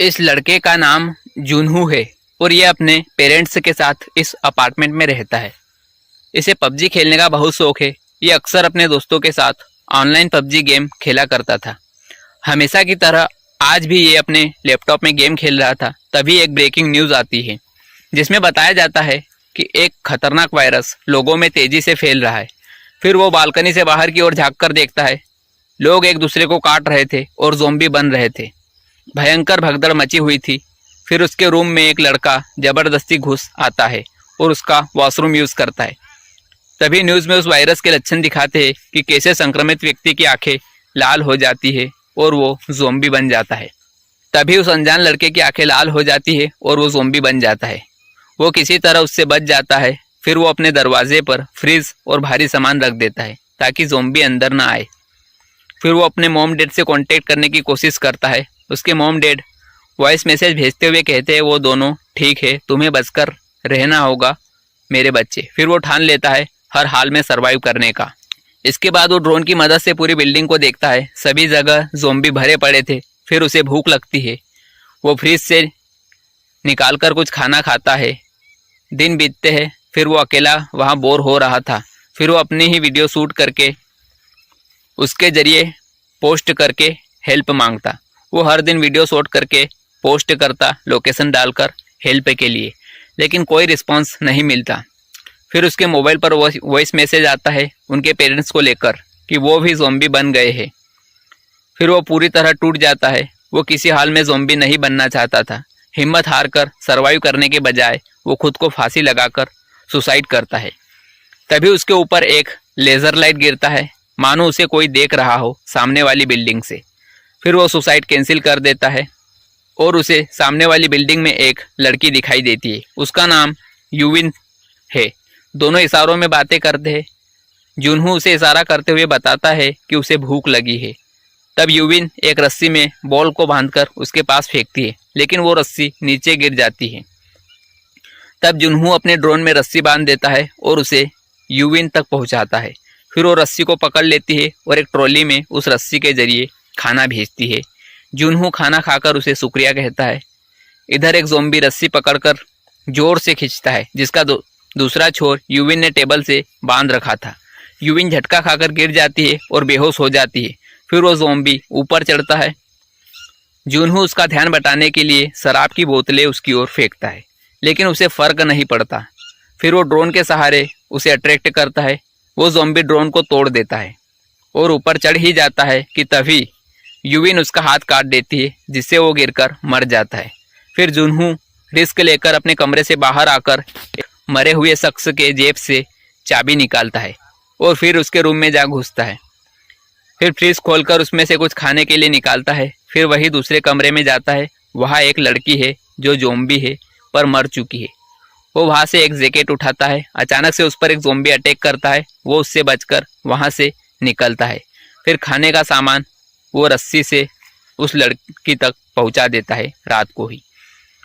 इस लड़के का नाम जुनहू है और ये अपने पेरेंट्स के साथ इस अपार्टमेंट में रहता है। इसे पबजी खेलने का बहुत शौक है। ये अक्सर अपने दोस्तों के साथ ऑनलाइन पबजी गेम खेला करता था। हमेशा की तरह आज भी ये अपने लैपटॉप में गेम खेल रहा था। तभी एक ब्रेकिंग न्यूज़ आती है जिसमें बताया जाता है कि एक खतरनाक वायरस लोगों में तेजी से फैल रहा है। फिर वो बालकनी से बाहर की ओर झांककर देखता है। लोग एक दूसरे को काट रहे थे और ज़ॉम्बी बन रहे थे। भयंकर भगदड़ मची हुई थी। फिर उसके रूम में एक लड़का जबरदस्ती घुस आता है और उसका वॉशरूम यूज़ करता है। तभी न्यूज़ में उस वायरस के लक्षण दिखाते हैं कि कैसे संक्रमित व्यक्ति की आंखें लाल हो जाती है और वो ज़ॉम्बी बन जाता है। तभी उस अनजान लड़के की आंखें लाल हो जाती है और वो ज़ॉम्बी बन जाता है। वो किसी तरह उससे बच जाता है। फिर वो अपने दरवाजे पर फ्रिज और भारी सामान रख देता है ताकि ज़ॉम्बी अंदर ना आए। फिर वो अपने मॉम डैड से कांटेक्ट करने की कोशिश करता है। उसके मॉम डैड वॉइस मैसेज भेजते हुए कहते हैं वो दोनों ठीक है, तुम्हें बचकर रहना होगा मेरे बच्चे। फिर वो ठान लेता है हर हाल में सरवाइव करने का। इसके बाद वो ड्रोन की मदद से पूरी बिल्डिंग को देखता है। सभी जगह ज़ॉम्बी भरे पड़े थे। फिर उसे भूख लगती है। वो फ्रिज से निकालकर कुछ खाना खाता है। दिन बीतते हैं। फिर वो अकेला वहाँ बोर हो रहा था। फिर वो अपनी ही वीडियो शूट करके उसके ज़रिए पोस्ट करके हेल्प मांगता। वो हर दिन वीडियो शूट करके पोस्ट करता, लोकेशन डालकर हेल्प के लिए, लेकिन कोई रिस्पांस नहीं मिलता। फिर उसके मोबाइल पर वॉइस मैसेज आता है उनके पेरेंट्स को लेकर कि वो भी ज़ॉम्बी बन गए हैं। फिर वो पूरी तरह टूट जाता है। वो किसी हाल में ज़ॉम्बी नहीं बनना चाहता था। हिम्मत हार कर सर्वाइव करने के बजाय वो खुद को फांसी लगाकर सुसाइड करता है। तभी उसके ऊपर एक लेज़र लाइट गिरता है, मानो उसे कोई देख रहा हो सामने वाली बिल्डिंग से। फिर वो सुसाइड कैंसिल कर देता है और उसे सामने वाली बिल्डिंग में एक लड़की दिखाई देती है। उसका नाम यूविन है। दोनों इशारों में बातें करते हैं। जुनहू उसे इशारा करते हुए बताता है कि उसे भूख लगी है। तब यूविन एक रस्सी में बॉल को बांधकर उसके पास फेंकती है, लेकिन वो रस्सी नीचे गिर जाती है। तब जुनहू अपने ड्रोन में रस्सी बांध देता है और उसे यूविन तक पहुंचाता है। फिर वो रस्सी को पकड़ लेती है और एक ट्रॉली में उस रस्सी के जरिए खाना भेजती है। जुनहू खाना खाकर उसे शुक्रिया कहता है। इधर एक ज़ॉम्बी रस्सी पकड़कर जोर से खींचता है, जिसका दूसरा छोर यूविन ने टेबल से बांध रखा था। यूविन झटका खाकर गिर जाती है और बेहोश हो जाती है। फिर वो ज़ॉम्बी ऊपर चढ़ता है। जुनहू उसका ध्यान बटाने के लिए शराब की बोतलें उसकी ओर फेंकता है, लेकिन उसे फर्क नहीं पड़ता। फिर वो ड्रोन के सहारे उसे अट्रैक्ट करता है। वो ज़ॉम्बी ड्रोन को तोड़ देता है और ऊपर चढ़ ही जाता है कि तभी यूविन उसका हाथ काट देती है, जिससे वो गिरकर मर जाता है। फिर जुनहू रिस्क लेकर अपने कमरे से बाहर आकर मरे हुए शख्स के जेब से चाबी निकालता है और फिर उसके रूम में जा घुसता है। फिर फ्रिज खोलकर उसमें से कुछ खाने के लिए निकालता है। फिर वही दूसरे कमरे में जाता है। वहाँ एक लड़की है जो ज़ॉम्बी है पर मर चुकी है। वो वहाँ से एक जैकेट उठाता है। अचानक से उस पर एक ज़ॉम्बी अटैक करता है। वो उससे बचकर वहाँ से निकलता है। फिर खाने का सामान वो रस्सी से उस लड़की तक पहुँचा देता है रात को ही।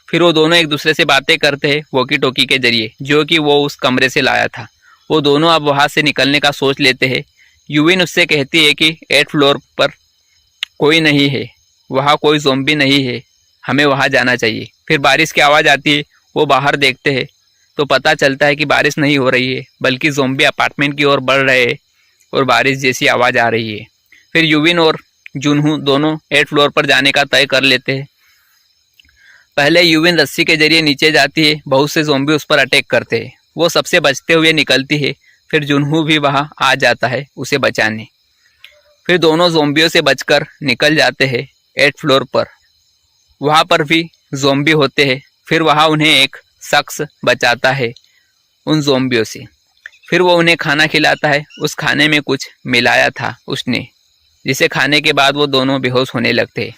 फिर वो दोनों एक दूसरे से बातें करते हैं वॉकी टॉकी के जरिए, जो कि वो उस कमरे से लाया था। वो दोनों अब वहाँ से निकलने का सोच लेते हैं। यूविन उससे कहती है कि 8th फ्लोर पर कोई नहीं है, वहाँ कोई ज़ॉम्बी नहीं है, हमें वहाँ जाना चाहिए। फिर बारिश की आवाज़ आती है। वो बाहर देखते हैं तो पता चलता है कि बारिश नहीं हो रही है, बल्कि ज़ॉम्बी अपार्टमेंट की ओर बढ़ रहे हैं और बारिश जैसी आवाज़ आ रही है। फिर यूविन और जुनहू दोनों 8th फ्लोर पर जाने का तय कर लेते हैं। पहले यूविन रस्सी के जरिए नीचे जाती है। बहुत से ज़ॉम्बी उस पर अटैक करते हैं। वो सबसे बचते हुए निकलती है। फिर जुनहू भी वहाँ आ जाता है उसे बचाने। फिर दोनों ज़ॉम्बियों से बचकर निकल जाते हैं 8th फ्लोर पर। वहाँ पर भी ज़ॉम्बी होते हैं। फिर वहाँ उन्हें एक शख्स बचाता है उन ज़ॉम्बियों से। फिर वो उन्हें खाना खिलाता है। उस खाने में कुछ मिलाया था उसने, जिसे खाने के बाद वो दोनों बेहोश होने लगते हैं।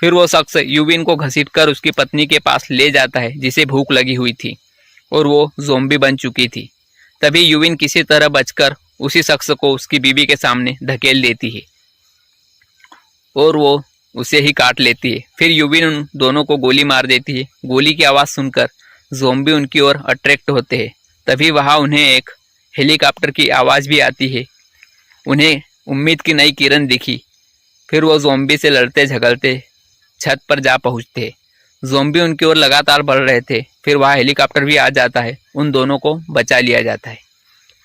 फिर वो शख्स यूविन को घसीटकर उसकी पत्नी के पास ले जाता है, जिसे भूख लगी हुई थी और वो ज़ॉम्बी बन चुकी थी। तभी यूविन किसी तरह बचकर उसी शख्स को उसकी बीवी के सामने धकेल देती है और वो उसे ही काट लेती है। फिर यूविन उन दोनों को गोली मार देती है। गोली की आवाज़ सुनकर ज़ॉम्बी उनकी ओर अट्रैक्ट होते हैं। तभी वहाँ उन्हें एक हेलीकॉप्टर की आवाज़ भी आती है। उन्हें उम्मीद की नई किरण दिखी। फिर वो ज़ॉम्बी से लड़ते झगड़ते छत पर जा पहुँचते। ज़ॉम्बी उनकी ओर लगातार बढ़ रहे थे। फिर वहाँ हेलीकॉप्टर भी आ जाता है, उन दोनों को बचा लिया जाता है।